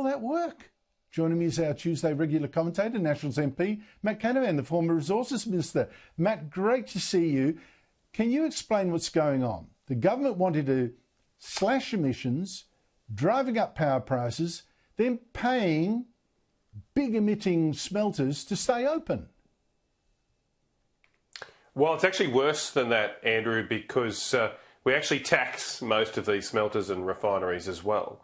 that work? Joining me is our Tuesday regular commentator, Nationals MP, M.Canavan, the former Resources Minister. Matt, great to see you. Can you explain what's going on? The government wanted to slash emissions, driving up power prices, then paying big emitting smelters to stay open. Well, it's actually worse than that, Andrew, because we actually tax most of these smelters and refineries as well.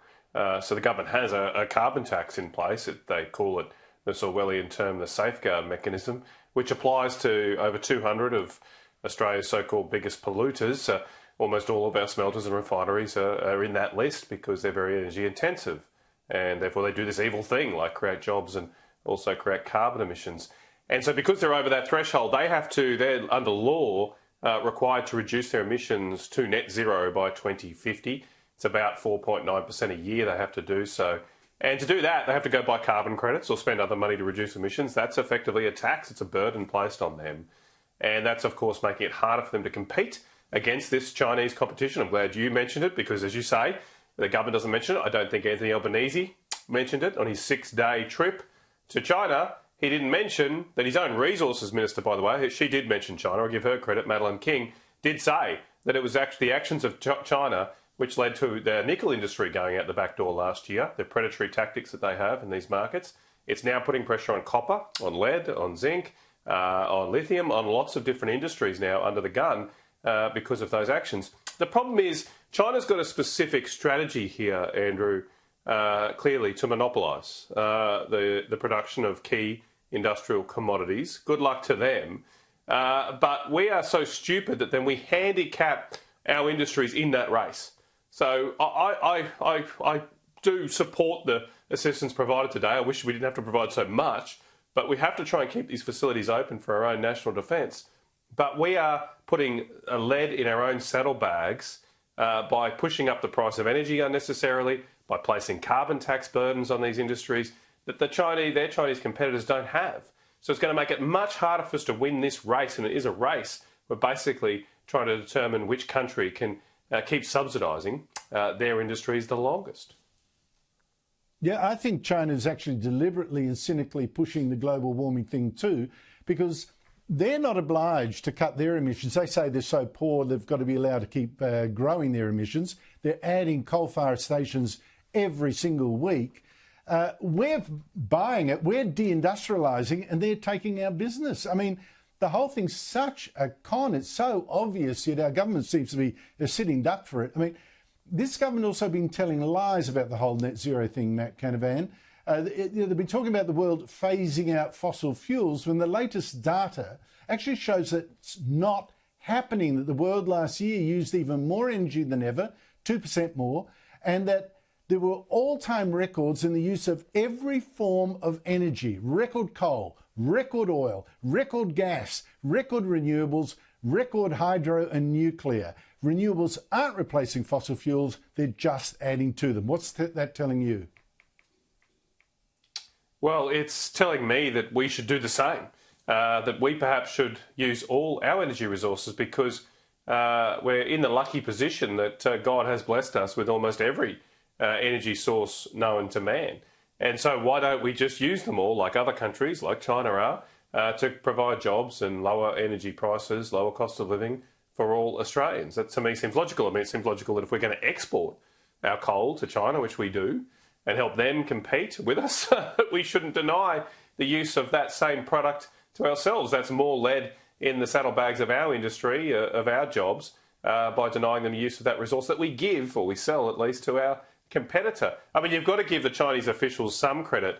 So the government has a carbon tax in place. They call it, the Orwellian term, the safeguard mechanism, which applies to over 200 of Australia's so-called biggest polluters. Almost all of our smelters and refineries are in that list because they're very energy intensive. And therefore they do this evil thing like create jobs and also create carbon emissions. And so because they're over that threshold, they're under law required to reduce their emissions to net zero by 2050. It's about 4.9% a year they have to do so. And to do that, they have to go buy carbon credits or spend other money to reduce emissions. That's effectively a tax. It's a burden placed on them. And that's, of course, making it harder for them to compete against this Chinese competition. I'm glad you mentioned it because, as you say, the government doesn't mention it. I don't think Anthony Albanese mentioned it on his 6-day trip to China. He didn't mention that his own resources minister, by the way, she did mention China. I'll give her credit. Madeleine King did say that it was actually the actions of China which led to the nickel industry going out the back door last year, the predatory tactics that they have in these markets. It's now putting pressure on copper, on lead, on zinc, on lithium, on lots of different industries now under the gun because of those actions. The problem is China's got a specific strategy here, Andrew, clearly to monopolise the production of key industrial commodities. Good luck to them. But we are so stupid that then we handicap our industries in that race. So I do support the assistance provided today. I wish we didn't have to provide so much, but we have to try and keep these facilities open for our own national defence. But we are putting a lead in our own saddlebags by pushing up the price of energy unnecessarily, by placing carbon tax burdens on these industries that their Chinese competitors don't have. So it's going to make it much harder for us to win this race, and it is a race. We're basically trying to determine which country can keep subsidising their industries the longest. Yeah, I think China's actually deliberately and cynically pushing the global warming thing too, because they're not obliged to cut their emissions. They say they're so poor they've got to be allowed to keep growing their emissions. They're adding coal-fired stations every single week. We're buying it, we're deindustrialising, and they're taking our business. I mean, the whole thing's such a con. It's so obvious, yet our government seems to be a sitting duck for it. I mean, this government also been telling lies about the whole net zero thing, Matt Canavan. They've been talking about the world phasing out fossil fuels when the latest data actually shows that it's not happening, that the world last year used even more energy than ever, 2% more, and that there were all-time records in the use of every form of energy: record coal, record oil, record gas, record renewables, record hydro and nuclear. Renewables aren't replacing fossil fuels, they're just adding to them. What's that telling you? Well, it's telling me that we should do the same, that we perhaps should use all our energy resources because we're in the lucky position that God has blessed us with almost every energy source known to man. And so why don't we just use them all like other countries, like China are, to provide jobs and lower energy prices, lower cost of living for all Australians? That to me seems logical. I mean, it seems logical that if we're going to export our coal to China, which we do, and help them compete with us, we shouldn't deny the use of that same product to ourselves. That's more lead in the saddlebags of our industry, of our jobs, by denying them use of that resource that we give, or we sell at least, to our competitor. I mean, you've got to give the Chinese officials some credit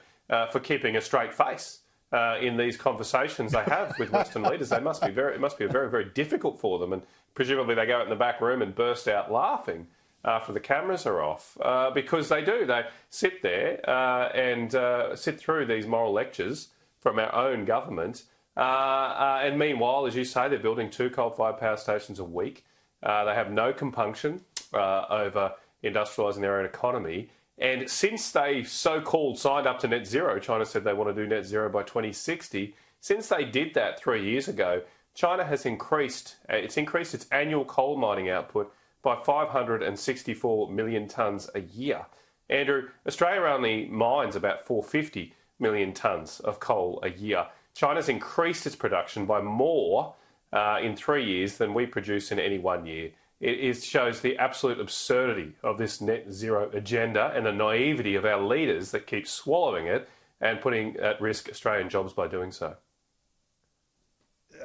for keeping a straight face in these conversations they have with Western leaders. It must be very, very difficult for them, and presumably they go out in the back room and burst out laughing after the cameras are off, because they do. They sit there and sit through these moral lectures from our own government, and meanwhile, as you say, they're building 2 coal-fired power stations a week. They have no compunction over industrialising their own economy. And since they so-called signed up to net zero, China said they want to do net zero by 2060. Since they did that 3 years ago, China has increased its annual coal mining output by 564 million tonnes a year. Andrew, Australia only mines about 450 million tonnes of coal a year. China's increased its production by more in 3 years than we produce in any 1 year. It shows the absolute absurdity of this net zero agenda and the naivety of our leaders that keep swallowing it and putting at risk Australian jobs by doing so.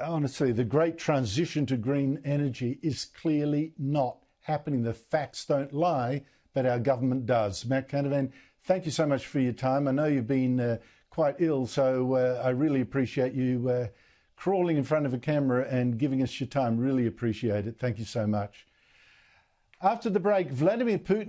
Honestly, the great transition to green energy is clearly not happening. The facts don't lie, but our government does. M.Canavan, thank you so much for your time. I know you've been quite ill, so I really appreciate you crawling in front of a camera and giving us your time. Really appreciate it. Thank you so much. After the break, Vladimir Putin